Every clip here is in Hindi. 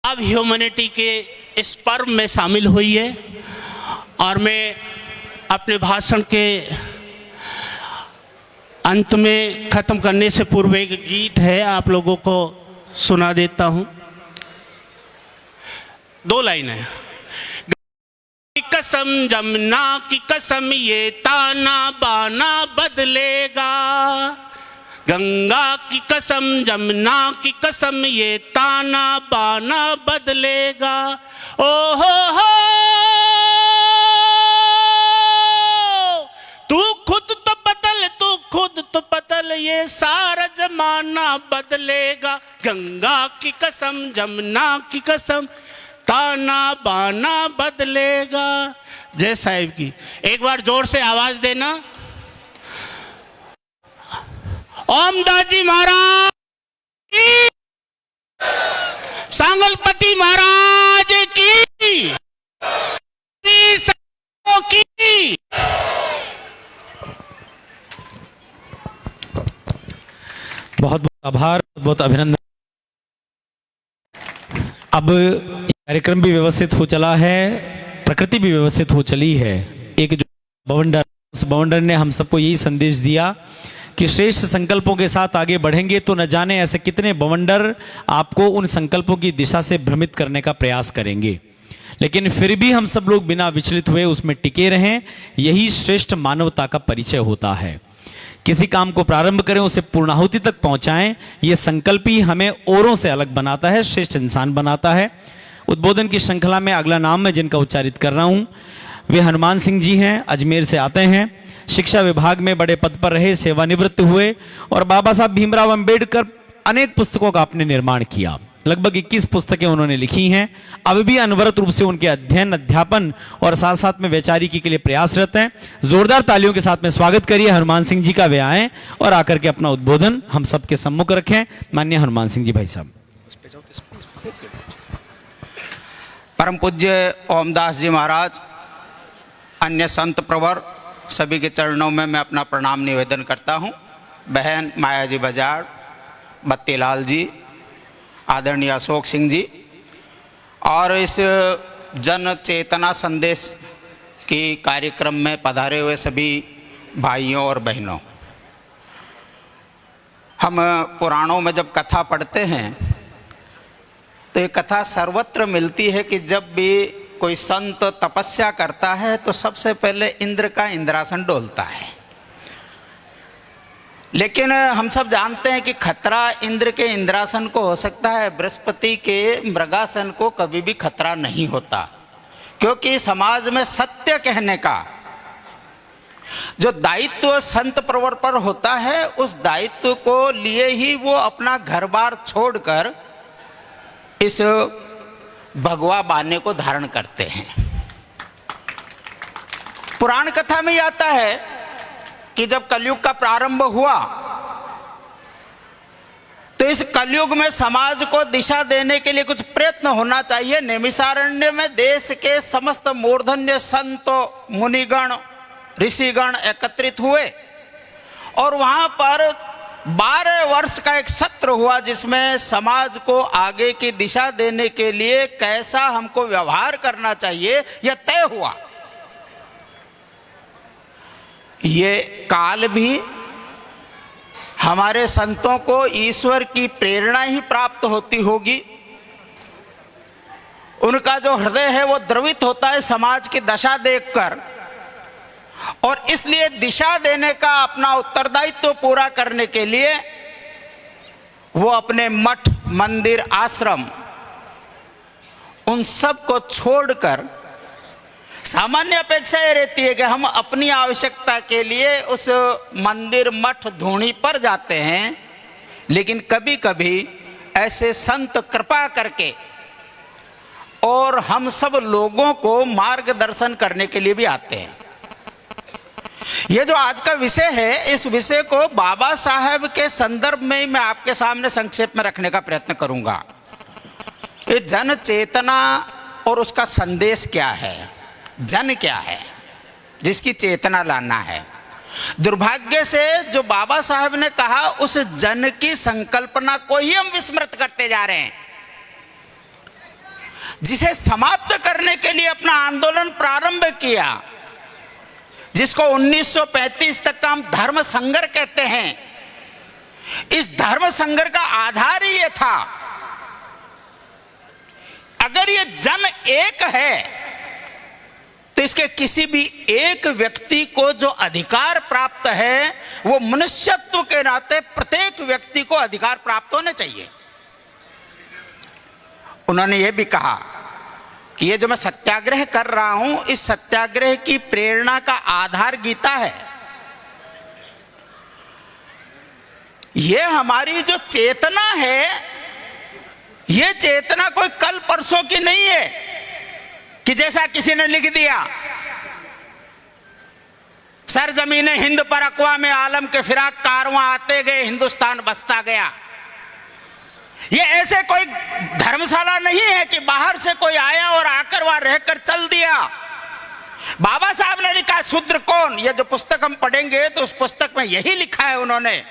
अब ह्यूमैनिटी के इस पर्व में शामिल हुई है। और मैं अपने भाषण के अंत में ख़त्म करने से पूर्व एक गीत है, आप लोगों को सुना देता हूँ। 2 लाइन है। की कसम जमुना की कसम ये ताना बाना बदलेगा, गंगा की कसम जमुना की कसम ये ताना बाना बदलेगा। ओ हो तू खुद तो बदल, तू खुद तो बदल, ये सारा जमाना बदलेगा। गंगा की कसम जमुना की कसम ताना बाना बदलेगा। जय साहिब की। एक बार जोर से आवाज देना। ओम दास जी महाराज की, सांगलपति महाराज की, की। बहुत बहुत आभार, बहुत अभिनंदन। अब कार्यक्रम भी व्यवस्थित हो चला है, प्रकृति भी व्यवस्थित हो चली है। एक जो बवंडर, उस बवंडर ने हम सबको यही संदेश दिया कि श्रेष्ठ संकल्पों के साथ आगे बढ़ेंगे तो न जाने ऐसे कितने बवंडर आपको उन संकल्पों की दिशा से भ्रमित करने का प्रयास करेंगे, लेकिन फिर भी हम सब लोग बिना विचलित हुए उसमें टिके रहें। यही श्रेष्ठ मानवता का परिचय होता है। किसी काम को प्रारंभ करें, उसे पूर्णाहुति तक पहुंचाएं, यह संकल्प ही हमें औरों से अलग बनाता है, श्रेष्ठ इंसान बनाता है। उद्बोधन की श्रृंखला में अगला नाम मैं जिनका उच्चारित कर रहा हूं वे हनुमान सिंह जी हैं। अजमेर से आते हैं, शिक्षा विभाग में बड़े पद पर रहे, सेवानिवृत्त हुए और बाबा साहब भीमराव अंबेडकर अनेक पुस्तकों का आपने निर्माण किया। लगभग 21 पुस्तकें उन्होंने लिखी हैं। अब भी अनवरत रूप से उनके अध्ययन, अध्यापन और साथ साथ में वैचारिकी के लिए प्रयासरत हैं। जोरदार तालियों के साथ में स्वागत करिए हनुमान सिंह जी का। वे आएं और आकर के अपना उद्बोधन हम सबके सम्मुख रखें। माननीय हनुमान सिंह जी भाई साहब। परम पूज्य ओमदास जी महाराज, अन्य संत प्रवर सभी के चरणों में मैं अपना प्रणाम निवेदन करता हूं। बहन माया जी बजाड़, बत्तीलाल जी, आदरणीय अशोक सिंह जी और इस जन चेतना संदेश की कार्यक्रम में पधारे हुए सभी भाइयों और बहनों। हम पुराणों में जब कथा पढ़ते हैं तो ये कथा सर्वत्र मिलती है कि जब भी कोई संत तपस्या करता है तो सबसे पहले इंद्र का इंद्रासन डोलता है। लेकिन हम सब जानते हैं कि खतरा इंद्र के इंद्रासन को हो सकता है, बृहस्पति के मृगासन को कभी भी खतरा नहीं होता, क्योंकि समाज में सत्य कहने का जो दायित्व संत प्रवर पर होता है, उस दायित्व को लिए ही वो अपना घर बार छोड़कर इस भगवा बाने को धारण करते हैं। पुराण कथा में आता है कि जब कलयुग का प्रारंभ हुआ तो इस कलयुग में समाज को दिशा देने के लिए कुछ प्रयत्न होना चाहिए। नैमिषारण्य में देश के समस्त मूर्धन्य संत, मुनिगण, ऋषिगण एकत्रित हुए और वहां पर 12 वर्ष का एक सत्र हुआ जिसमें समाज को आगे की दिशा देने के लिए कैसा हमको व्यवहार करना चाहिए यह तय हुआ। ये काल भी हमारे संतों को ईश्वर की प्रेरणा ही प्राप्त होती होगी। उनका जो हृदय है वो द्रवित होता है समाज की दशा देखकर, और इसलिए दिशा देने का अपना उत्तरदायित्व पूरा करने के लिए वो अपने मठ, मंदिर, आश्रम उन सब को छोड़कर, सामान्य अपेक्षा ये रहती है कि हम अपनी आवश्यकता के लिए उस मंदिर, मठ, धूणी पर जाते हैं, लेकिन कभी कभी ऐसे संत कृपा करके और हम सब लोगों को मार्गदर्शन करने के लिए भी आते हैं। ये जो आज का विषय है, इस विषय को बाबा साहब के संदर्भ में ही मैं आपके सामने संक्षेप में रखने का प्रयत्न करूंगा। ये जन चेतना और उसका संदेश क्या है, जन क्या है जिसकी चेतना लाना है। दुर्भाग्य से जो बाबा साहब ने कहा उस जन की संकल्पना को ही हम विस्मृत करते जा रहे हैं। जिसे समाप्त करने के लिए अपना आंदोलन प्रारंभ किया, जिसको 1935 तक का हम धर्म संघर्ष कहते हैं, इस धर्म संघर्ष का आधार ही ये था। अगर ये जन एक है तो इसके किसी भी एक व्यक्ति को जो अधिकार प्राप्त है वो मनुष्यत्व के नाते प्रत्येक व्यक्ति को अधिकार प्राप्त होने चाहिए। उन्होंने ये भी कहा कि ये जो मैं सत्याग्रह कर रहा हूं, इस सत्याग्रह की प्रेरणा का आधार गीता है। ये हमारी जो चेतना है, ये चेतना कोई कल परसों की नहीं है कि जैसा किसी ने लिख दिया, सरजमीने हिंद पर अक़वाम आलम के फिराक कारवां आते गए, हिंदुस्तान बसता गया। ये ऐसे कोई धर्मशाला नहीं है कि बाहर से कोई आया और आकर वहां रहकर चल दिया। बाबा साहब ने लिखा शूद्र कौन, ये जो पुस्तक हम पढ़ेंगे तो उस पुस्तक में यही लिखा है उन्होंने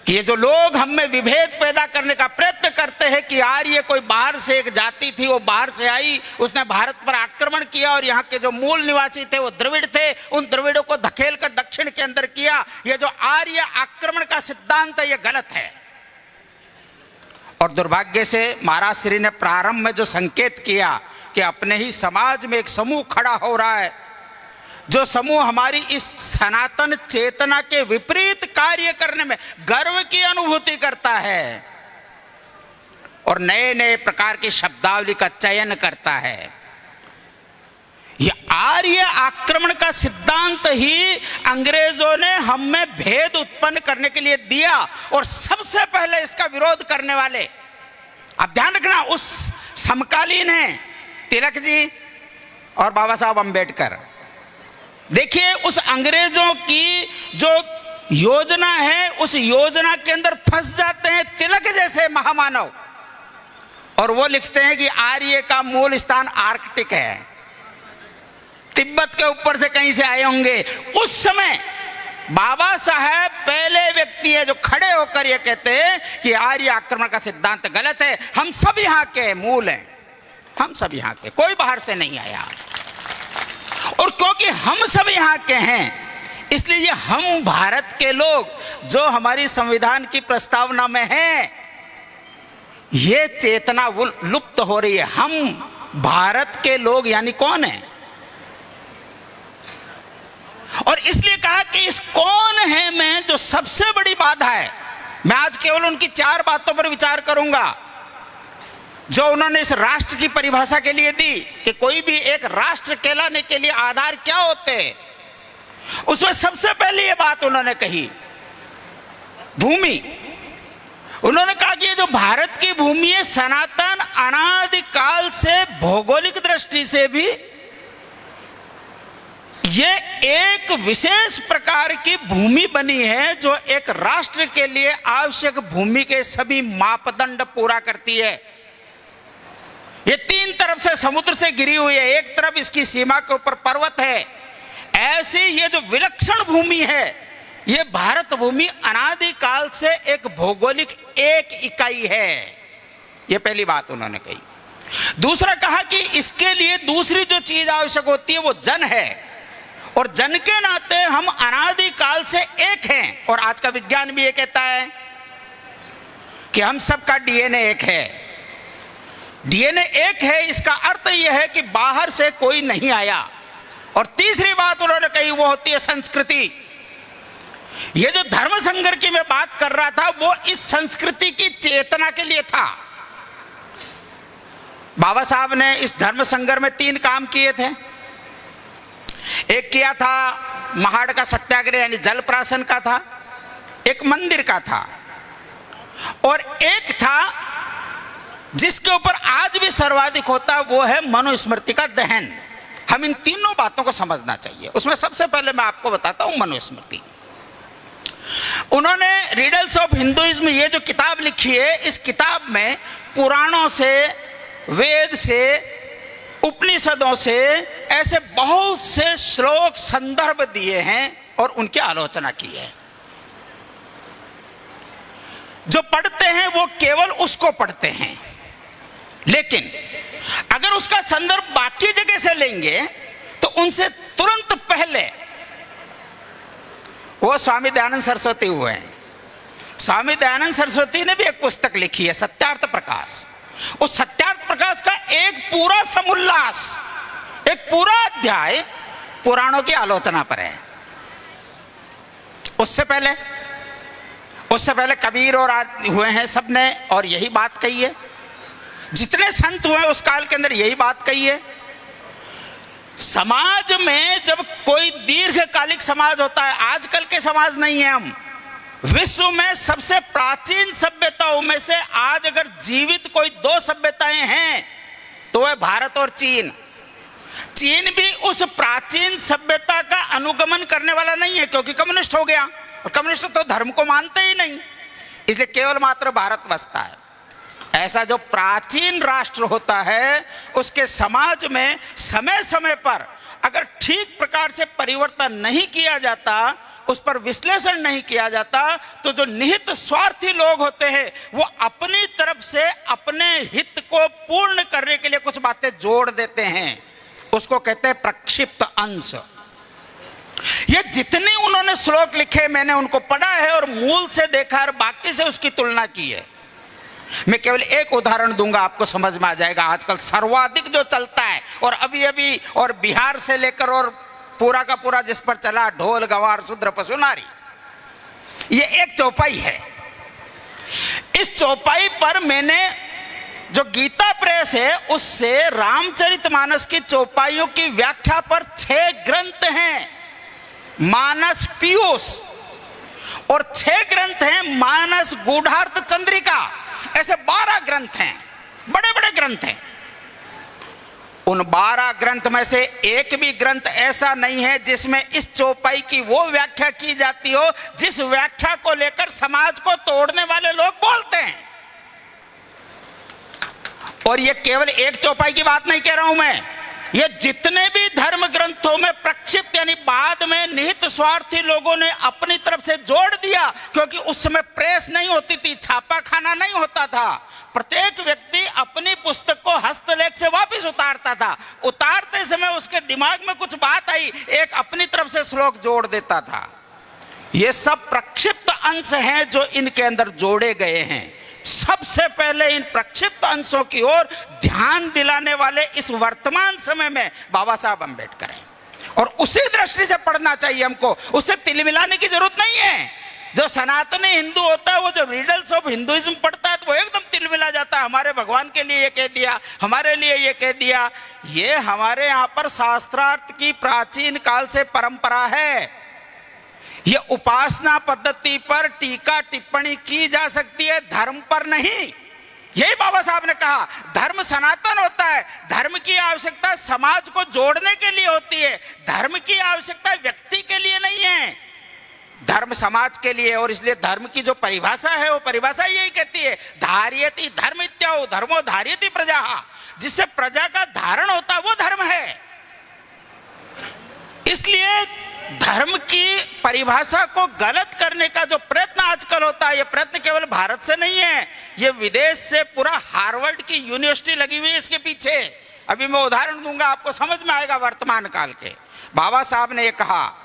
कि ये जो लोग हम में विभेद पैदा करने का प्रयत्न करते हैं कि यार ये कोई बाहर से एक जाति थी, वो बाहर से आई, उसने भारत पर आक्रमण किया और यहाँ के जो मूल निवासी थे वो द्रविड़ थे, उन द्रविड़ों को धकेल कर दक्षिण के अंदर किया। ये जो आर्य आक्रमण का सिद्धांत है ये गलत है। और दुर्भाग्य से महाराज श्री ने प्रारंभ में जो संकेत किया कि अपने ही समाज में एक समूह खड़ा हो रहा है, जो समूह हमारी इस सनातन चेतना के विपरीत कार्य करने में गर्व की अनुभूति करता है और नए नए प्रकार की शब्दावली का चयन करता है। यह आर्य आक्रमण का सिद्धांत ही अंग्रेजों ने हम में भेद उत्पन्न करने के लिए दिया और सबसे पहले इसका विरोध करने वाले, आप ध्यान रखना, उस समकालीन हैं तिलक जी और बाबा साहब अंबेडकर। देखिए उस अंग्रेजों की जो योजना है उस योजना के अंदर फंस जाते हैं तिलक जैसे महामानव और वो लिखते हैं कि आर्य का मूल स्थान आर्कटिक है, तिब्बत के ऊपर से कहीं से आए होंगे। उस समय बाबा साहब पहले व्यक्ति है जो खड़े होकर ये कहते हैं कि आर्य आक्रमण का सिद्धांत गलत है, हम सब यहाँ के मूल हैं, हम सब यहाँ के, कोई बाहर से नहीं आया। और क्योंकि हम सब यहाँ के हैं इसलिए हम भारत के लोग जो हमारी संविधान की प्रस्तावना में है, ये चेतना लुप्त हो रही है। हम भारत के लोग यानी कौन है? और इसलिए कहा कि इस कौन है में जो सबसे बड़ी बाधा है, मैं आज केवल उनकी 4 बातों पर विचार करूंगा जो उन्होंने इस राष्ट्र की परिभाषा के लिए दी कि कोई भी एक राष्ट्र कहलाने के लिए आधार क्या होते हैं। उसमें सबसे पहले ये बात उन्होंने कही, भूमि। उन्होंने कहा कि ये जो भारत की भूमि है सनातन अनादिकाल से भौगोलिक दृष्टि से भी ये एक विशेष प्रकार की भूमि बनी है जो एक राष्ट्र के लिए आवश्यक भूमि के सभी मापदंड पूरा करती है। ये 3 तरफ से समुद्र से घिरी हुई है, एक तरफ इसकी सीमा के ऊपर पर्वत है। ऐसी ये जो विलक्षण भूमि है ये भारत भूमि अनादिकाल से एक भौगोलिक एक इकाई है। ये पहली बात उन्होंने कही। दूसरा कहा कि इसके लिए दूसरी जो चीज आवश्यक होती है वो जन है और जन के नाते हम अनादिकाल से एक हैं। और आज का विज्ञान भी ये कहता है कि हम सबका डीएनए एक है। डीएनए एक है, इसका अर्थ यह है कि बाहर से कोई नहीं आया। और तीसरी बात उन्होंने कही वो होती है संस्कृति। ये जो धर्म संघर्ष की मैं बात कर रहा था वो इस संस्कृति की चेतना के लिए था। बाबा साहब ने इस धर्म संघर्ष में 3 काम किए थे। एक किया था महाड़ का सत्याग्रह यानी जल प्राशन का था, एक मंदिर का था और एक था जिसके ऊपर आज भी सर्वाधिक होता है वो है मनुस्मृति का दहन। हम इन तीनों बातों को समझना चाहिए। उसमें सबसे पहले मैं आपको बताता हूं मनुस्मृति। उन्होंने रिडल्स ऑफ हिंदुइज्म ये जो किताब लिखी है, इस किताब में पुराणों से, वेद से, उपनिषदों से ऐसे बहुत से श्लोक संदर्भ दिए हैं और उनकी आलोचना की है। जो पढ़ते हैं वो केवल उसको पढ़ते हैं, लेकिन अगर उसका संदर्भ बाकी जगह से लेंगे तो उनसे तुरंत पहले वो स्वामी दयानंद सरस्वती हुए हैं। स्वामी दयानंद सरस्वती ने भी एक पुस्तक लिखी है, सत्यार्थ प्रकाश। उस सत्यार्थ प्रकाश का एक पूरा समुल्लास, एक पूरा अध्याय पुराणों की आलोचना पर है। उससे पहले कबीर और हुए हैं, सबने और यही बात कही है। जितने संत हुए उस काल के अंदर यही बात कही है। समाज में जब कोई दीर्घकालिक समाज होता है, आजकल के समाज नहीं है हम, विश्व में सबसे प्राचीन सभ्यताओं में से आज अगर जीवित कोई दो सभ्यताएं हैं तो वह भारत और चीन। चीन भी उस प्राचीन सभ्यता का अनुगमन करने वाला नहीं है, क्योंकि कम्युनिस्ट हो गया, और कम्युनिस्ट तो धर्म को मानते ही नहीं, इसलिए केवल मात्र भारत बसता है। ऐसा जो प्राचीन राष्ट्र होता है उसके समाज में समय समय पर अगर ठीक प्रकार से परिवर्तन नहीं किया जाता, उस पर विश्लेषण नहीं किया जाता, तो जो निहित स्वार्थी लोग होते हैं वो अपनी तरफ से अपने हित को पूर्ण करने के लिए कुछ बातें जोड़ देते हैं। उसको कहते हैं प्रक्षिप्त अंश। ये जितने उन्होंने श्लोक लिखे मैंने उनको पढ़ा है और मूल से देखा और बाकी से उसकी तुलना की है। मैं केवल एक उदाहरण दूंगा, आपको समझ में आ जाएगा। आजकल सर्वाधिक जो चलता है और अभी और बिहार से लेकर और पूरा का पूरा जिस पर चला, ढोल गवार शूद्र पशु नारी, ये एक चौपाई है। इस चौपाई पर मैंने जो गीता प्रेस है उससे रामचरितमानस की चौपाइयों की व्याख्या पर 6 ग्रंथ हैं। मानस पीयूष और 6 ग्रंथ हैं मानस गूढ़ार्थ चंद्रिका, ऐसे 12 ग्रंथ हैं, बड़े बड़े ग्रंथ हैं। उन 12 ग्रंथ में से एक भी ग्रंथ ऐसा नहीं है जिसमें इस चौपाई की वो व्याख्या की जाती हो जिस व्याख्या को लेकर समाज को तोड़ने वाले लोग बोलते हैं। और ये केवल एक चौपाई की बात नहीं कह रहा हूं मैं, ये जितने भी धर्म ग्रंथों में प्रक्षिप्त यानी बाद में निहित स्वार्थी लोगों ने अपनी तरफ से जोड़ दिया, क्योंकि उस समय प्रेस नहीं होती थी, छापा खाना नहीं होता था, प्रत्येक व्यक्ति अपनी पुस्तक को हस्तलेख से वापस उतारता था। उतारते समय उसके दिमाग में कुछ बात आई, एक अपनी तरफ से श्लोक जोड़ देता था। ये सब प्रक्षिप्त अंश हैं जो इनके अंदर जोड़े गए हैं। सबसे पहले इन प्रक्षिप्त अंशों की ओर ध्यान दिलाने वाले इस वर्तमान समय में बाबा साहब अम्बेडकर हैं, और उसी दृष्टि से पढ़ना चाहिए हमको। उससे तिलमिलाने की जरूरत नहीं है। जो सनातनी हिंदू होता है वो जो रीडल्स ऑफ हिंदुइज्म पढ़ता है तो वो एकदम तिलमिला जाता है, हमारे भगवान के लिए ये कह दिया, हमारे लिए ये कह दिया। ये हमारे यहाँ पर शास्त्रार्थ की प्राचीन काल से परंपरा है। ये उपासना पद्धति पर टीका टिप्पणी की जा सकती है, धर्म पर नहीं। यही बाबा साहब ने कहा, धर्म सनातन होता है, धर्म की आवश्यकता समाज को जोड़ने के लिए होती है, धर्म की आवश्यकता व्यक्ति के लिए नहीं है, धर्म समाज के लिए। और इसलिए धर्म की जो परिभाषा है वो परिभाषा यही कहती है, धार्यति धर्म इत्याहु धर्मो धार्यति प्रजा, जिससे प्रजा का धारण होता है वो धर्म है। इसलिए धर्म की परिभाषा को गलत करने का जो प्रयत्न आजकल होता है, ये प्रयत्न केवल भारत से नहीं है, ये विदेश से पूरा हार्वर्ड की यूनिवर्सिटी लगी हुई है इसके पीछे। अभी मैं उदाहरण दूंगा, आपको समझ में आएगा वर्तमान काल के। बाबा साहब ने ये कहा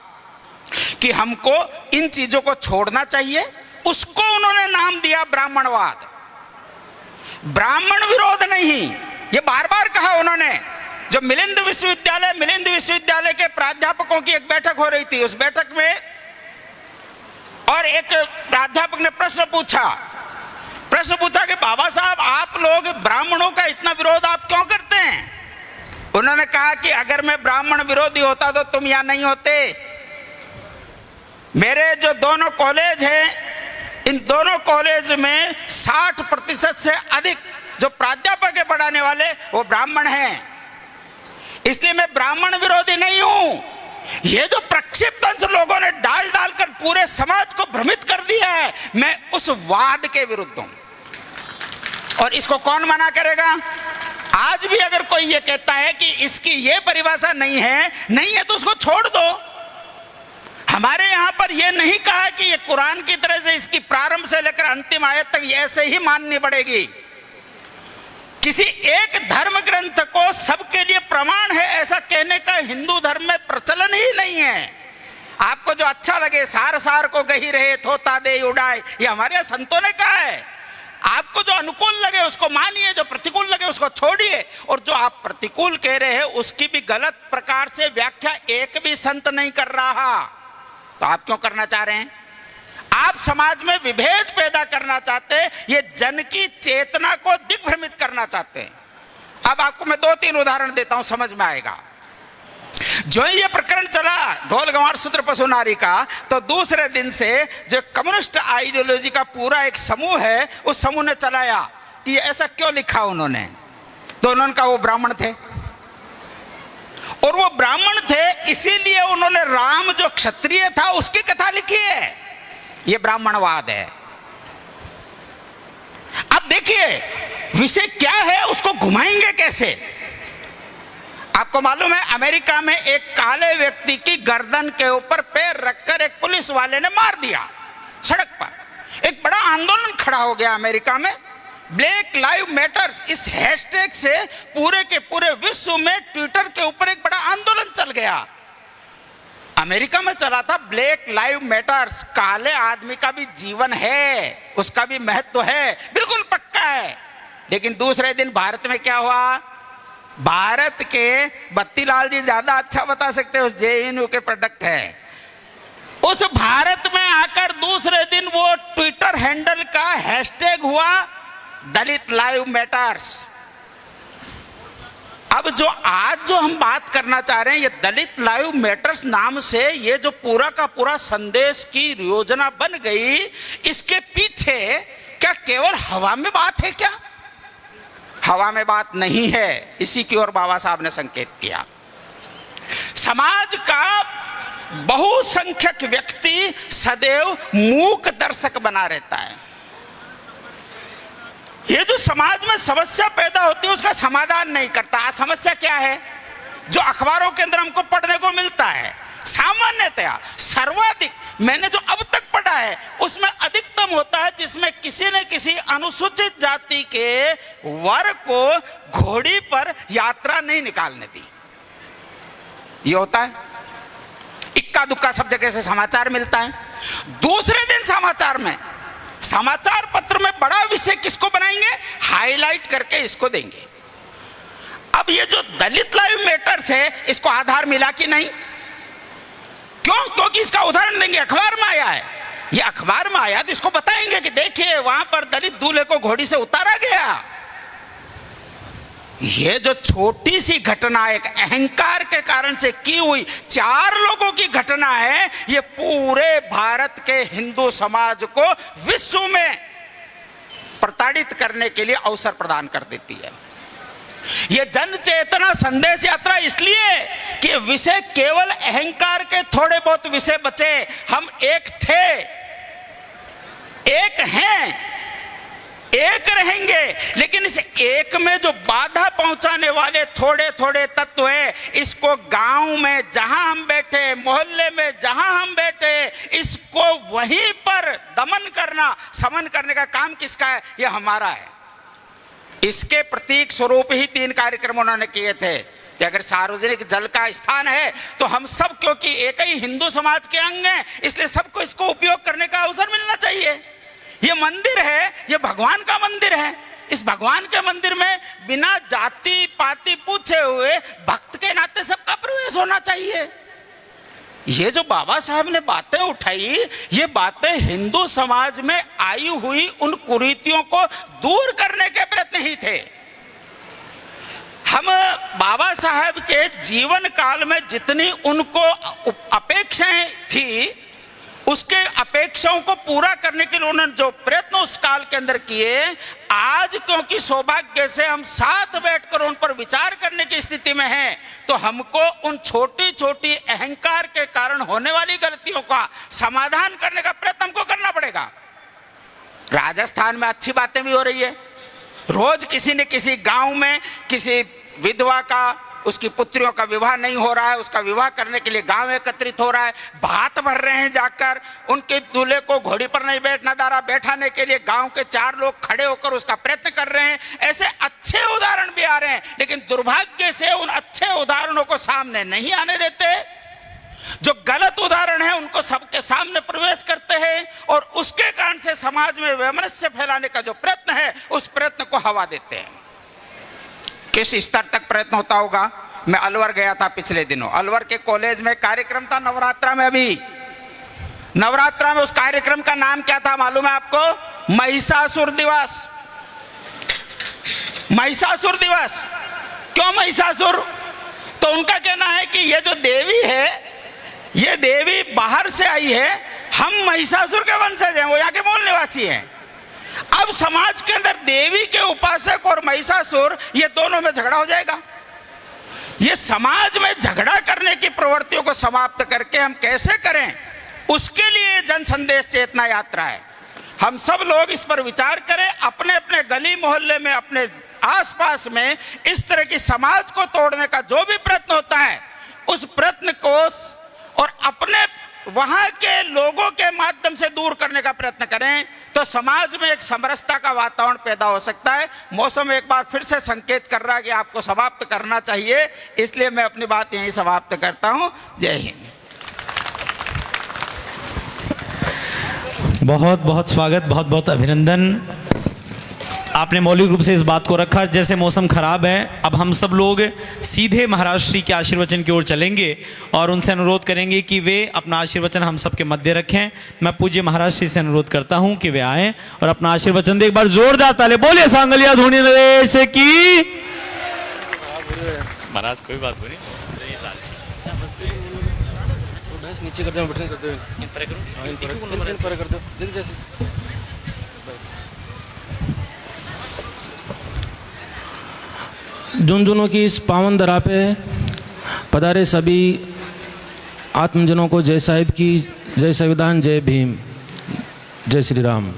कि हमको इन चीजों को छोड़ना चाहिए, उसको उन्होंने नाम दिया ब्राह्मणवाद। ब्राह्मण विरोध नहीं, ये बार बार कहा उन्होंने। जो मिलिंद विश्वविद्यालय के प्राध्यापकों की एक बैठक हो रही थी, उस बैठक में और एक प्राध्यापक ने प्रश्न पूछा कि बाबा साहब आप लोग ब्राह्मणों का इतना विरोध आप क्यों करते हैं? उन्होंने कहा कि अगर मैं ब्राह्मण विरोधी होता तो तुम यहां नहीं होते। मेरे जो दोनों कॉलेज हैं, इन दोनों कॉलेज में 60% से अधिक जो प्राध्यापक है पढ़ाने वाले वो ब्राह्मण हैं, इसलिए मैं ब्राह्मण विरोधी नहीं हूं। ये जो प्रक्षिप्त अंश लोगों ने डाल कर पूरे समाज को भ्रमित कर दिया है, मैं उस वाद के विरुद्ध हूं। और इसको कौन मना करेगा? आज भी अगर कोई ये कहता है कि इसकी ये परिभाषा नहीं है तो उसको छोड़ दो। हमारे यहां पर यह नहीं कहा कि ये कुरान की तरह से इसकी प्रारंभ से लेकर अंतिम आयत तक ऐसे ही माननी पड़ेगी। किसी एक धर्म ग्रंथ को सबके लिए प्रमाण है ऐसा कहने का हिंदू धर्म में प्रचलन ही नहीं है। आपको जो अच्छा लगे, सार सार को गही रहे थोता दे उड़ाए, ये हमारे यहाँ संतों ने कहा है। आपको जो अनुकूल लगे उसको मानिए, जो प्रतिकूल लगे उसको छोड़िए। और जो आप प्रतिकूल कह रहे हैं उसकी भी गलत प्रकार से व्याख्या एक भी संत नहीं कर रहा, तो आप क्यों करना चाह रहे हैं? आप समाज में विभेद पैदा करना चाहते हैं, ये जन की चेतना को दिग्भ्रमित करना चाहते हैं। अब आपको मैं 2-3 उदाहरण देता हूं, समझ में आएगा। जो ये प्रकरण चला ढोल गंवार शूद्र पशु नारी का, तो दूसरे दिन से जो कम्युनिस्ट आइडियोलॉजी का पूरा एक समूह है, उस समूह ने चलाया कि ये ऐसा क्यों लिखा उन्होंने। तो उन्होंने कहा वो ब्राह्मण थे, और वो ब्राह्मण थे इसीलिए उन्होंने राम जो क्षत्रिय था उसकी कथा लिखी है। ये ब्राह्मणवाद है। अब देखिए विषय क्या है, उसको घुमाएंगे कैसे। आपको मालूम है अमेरिका में एक काले व्यक्ति की गर्दन के ऊपर पैर रखकर एक पुलिस वाले ने मार दिया सड़क पर। एक बड़ा आंदोलन खड़ा हो गया अमेरिका में, ब्लैक लाइव मैटर्स। इस हैशटैग से पूरे के पूरे विश्व में ट्विटर के ऊपर एक बड़ा आंदोलन चल गया। अमेरिका में चला था ब्लैक लाइव मैटर्स। काले आदमी का भी जीवन है, उसका भी महत्व है, बिल्कुल पक्का है। लेकिन दूसरे दिन भारत में क्या हुआ? भारत के बत्तीलाल जी ज्यादा अच्छा बता सकते हैं, उस जेएनयू के प्रोडक्ट है। उस भारत में आकर दूसरे दिन वो ट्विटर हैंडल का हैशटैग हुआ दलित लाइव मैटर्स। अब जो आज जो हम बात करना चाह रहे हैं, ये दलित लाइव मैटर्स नाम से ये जो पूरा का पूरा संदेश की योजना बन गई, इसके पीछे क्या केवल हवा में बात है क्या? हवा में बात नहीं है। इसी की ओर बाबा साहब ने संकेत किया। समाज का बहुसंख्यक व्यक्ति सदैव मूक दर्शक बना रहता है। ये जो समाज में समस्या पैदा होती है उसका समाधान नहीं करता। आज समस्या क्या है? जो अखबारों के अंदर हमको पढ़ने को मिलता है, सामान्यतया सर्वाधिक मैंने जो अब तक पढ़ा है उसमें अधिकतम होता है जिसमें किसी न किसी अनुसूचित जाति के वर्ग को घोड़ी पर यात्रा नहीं निकालने दी। ये होता है। इक्का दुक्का सब जगह से समाचार मिलता है। दूसरे दिन समाचार पत्र में बड़ा विषय किसको बनाएंगे? हाईलाइट करके इसको देंगे। अब ये जो दलित लाइव मैटर्स है, इसको आधार मिला कि नहीं? क्यों? क्योंकि इसका उदाहरण देंगे, अखबार में आया है। ये अखबार में आया तो इसको बताएंगे कि देखिए वहां पर दलित दूल्हे को घोड़ी से उतारा गया। ये जो छोटी सी घटना एक अहंकार के कारण से की हुई 4 लोगों की घटना है, ये पूरे भारत के हिंदू समाज को विश्व में प्रताड़ित करने के लिए अवसर प्रदान कर देती है। ये जन चेतना संदेश यात्रा इसलिए कि विषय केवल अहंकार के थोड़े बहुत विषय बचे। हम एक थे, एक हैं, एक रहेंगे, लेकिन इस एक में जो बाधा पहुंचाने वाले थोड़े थोड़े तत्व है, इसको गांव में जहां हम बैठे, मोहल्ले में जहां हम बैठे, इसको वहीं पर दमन करना, समन करने का काम किसका है? ये हमारा है। इसके प्रतीक स्वरूप ही 3 कार्यक्रम उन्होंने किए थे कि अगर सार्वजनिक जल का स्थान है तो हम सब, क्योंकि एक ही हिंदू समाज के अंग हैं, इसलिए सबको इसको उपयोग करने का अवसर मिलना चाहिए। ये मंदिर है, ये भगवान का मंदिर है। इस भगवान के मंदिर में बिना जाति पाति पूछे हुए भक्त के नाते सबका प्रवेश होना चाहिए। ये जो बाबा साहब ने बातें उठाई, ये बातें हिंदू समाज में आई हुई उन कुरीतियों को दूर करने के प्रयत्न ही थे। हम बाबा साहब के जीवन काल में जितनी उनको अपेक्षाएं थी, उसके अपेक्षाओं को पूरा करने के लिए उन्होंने जो प्रयत्न उस काल के अंदर किए, आज क्योंकि सौभाग्य से हम साथ बैठकर उन पर विचार करने की स्थिति में हैं, तो हमको उन छोटी छोटी अहंकार के कारण होने वाली गलतियों का समाधान करने का प्रयत्न हमको करना पड़ेगा। राजस्थान में अच्छी बातें भी हो रही है। रोज किसी न किसी गांव में किसी विधवा का उसकी पुत्रियों का विवाह नहीं हो रहा है, उसका विवाह करने के लिए गांव एकत्रित हो रहा है, भात भर रहे हैं जाकर, उनके दूल्हे को घोड़ी पर नहीं बैठाने के लिए गांव के 4 लोग खड़े होकर उसका प्रयत्न कर रहे हैं। ऐसे अच्छे उदाहरण भी आ रहे हैं, लेकिन दुर्भाग्य से उन अच्छे उदाहरणों को सामने नहीं आने देते। जो गलत उदाहरण है उनको सबके सामने प्रवेश करते हैं और उसके कारण से समाज में वैमनस्य फैलाने का जो प्रयत्न है उस प्रयत्न को हवा देते हैं। किस स्तर तक प्रयत्न होता होगा? मैं अलवर गया था पिछले दिनों, अलवर के कॉलेज में कार्यक्रम था नवरात्रा में। अभी नवरात्रा में उस कार्यक्रम का नाम क्या था मालूम है आपको? महिषासुर दिवस। महिषासुर दिवस। क्यों महिषासुर? तो उनका कहना है कि ये जो देवी है, ये देवी बाहर से आई है, हम महिषासुर के वंशज हैं, वो यहाँ के मूल निवासी हैं। अब समाज के अंदर देवी के उपासक और महिषासुर, ये दोनों में झगड़ा हो जाएगा। ये समाज में झगड़ा करने की प्रवृत्तियों को समाप्त करके हम कैसे करें, उसके लिए जन संदेश चेतना यात्रा है। हम सब लोग इस पर विचार करें, अपने अपने गली मोहल्ले में, अपने आसपास में इस तरह की समाज को तोड़ने का जो भी प्रयत्न होता है, उस प्रयत्न को और अपने वहां के लोगों के माध्यम से दूर करने का प्रयत्न करें, तो समाज में एक समरसता का वातावरण पैदा हो सकता है। मौसम एक बार फिर से संकेत कर रहा है कि आपको समाप्त करना चाहिए, इसलिए मैं अपनी बात यहीं समाप्त करता हूं। जय हिंद। बहुत बहुत स्वागत, बहुत बहुत अभिनंदन। आपने मौलिक रूप से इस बात को रखा। जैसे मौसम खराब है, अब हम सब लोग सीधे महाराज श्री के आशीर्वचन की ओर चलेंगे और उनसे अनुरोध करेंगे कि वे अपना आशीर्वचन हम सबके मध्य रखें। मैं पूज्य महाराज श्री से अनुरोध करता हूं कि वे आएं और अपना आशीर्वचन दे। एक बार जोरदार ताली बोलिए सांगलिया धूनी नरेश की। महाराज कोई बात नहीं, नीचे कर दो, बटन कर दो, इन पर कर दो, देख जैसे झुंझुनों की इस पावन धरा पे पधारे सभी आत्मजनों को जय साहिब की, जय संविधान, जय भीम, जय श्री राम।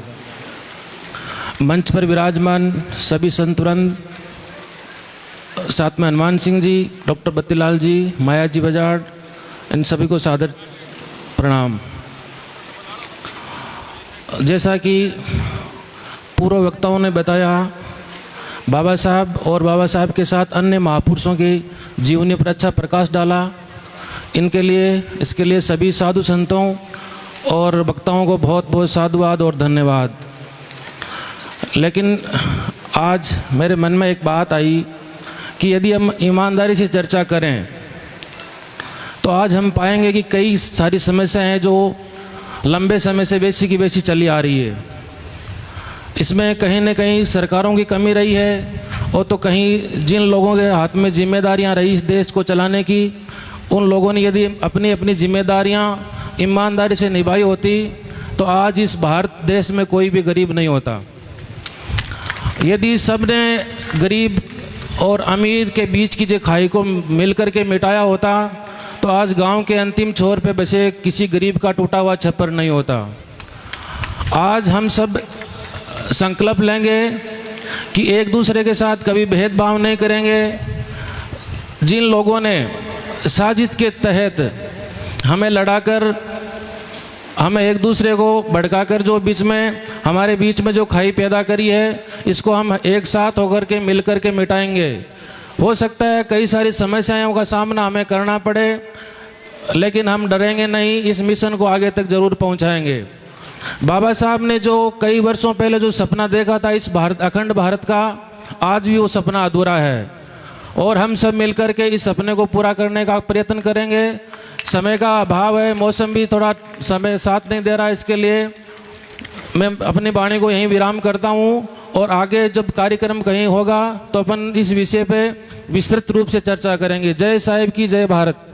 मंच पर विराजमान सभी संतुरंत, साथ में हनुमान सिंह जी, डॉक्टर बत्तीलाल जी, माया जी बजाड़, इन सभी को सादर प्रणाम। जैसा कि पूर्व वक्ताओं ने बताया, बाबा साहब और बाबा साहब के साथ अन्य महापुरुषों की जीवनी पर अच्छा प्रकाश डाला। इनके लिए, इसके लिए सभी साधु संतों और वक्ताओं को बहुत बहुत साधुवाद और धन्यवाद। लेकिन आज मेरे मन में एक बात आई कि यदि हम ईमानदारी से चर्चा करें तो आज हम पाएंगे कि कई सारी समस्याएं हैं जो लंबे समय से वैसी की वैसी चली आ रही है। इसमें कहीं न कहीं सरकारों की कमी रही है, और तो कहीं जिन लोगों के हाथ में जिम्मेदारियां रही इस देश को चलाने की, उन लोगों ने यदि अपनी अपनी जिम्मेदारियां ईमानदारी से निभाई होती तो आज इस भारत देश में कोई भी गरीब नहीं होता। यदि सब ने गरीब और अमीर के बीच की जो खाई को मिलकर के मिटाया होता तो आज गांव के अंतिम छोर पे बसे किसी गरीब का टूटा हुआ छप्पर नहीं होता। आज हम सब संकल्प लेंगे कि एक दूसरे के साथ कभी भेदभाव नहीं करेंगे। जिन लोगों ने साजिश के तहत हमें लड़ाकर, हमें एक दूसरे को भड़काकर जो हमारे बीच में जो खाई पैदा करी है, इसको हम एक साथ होकर के मिल कर के मिटाएंगे। हो सकता है कई सारी समस्याओं का सामना हमें करना पड़े, लेकिन हम डरेंगे नहीं, इस मिशन को आगे तक जरूर पहुंचाएंगे। बाबा साहब ने जो कई वर्षों पहले जो सपना देखा था इस अखंड भारत का, आज भी वो सपना अधूरा है और हम सब मिलकर के इस सपने को पूरा करने का प्रयत्न करेंगे। समय का अभाव है, मौसम भी थोड़ा समय साथ नहीं दे रहा है, इसके लिए मैं अपनी वाणी को यहीं विराम करता हूँ और आगे जब कार्यक्रम कहीं होगा तो अपन इस विषय पे विस्तृत रूप से चर्चा करेंगे। जय साहिब की, जय भारत।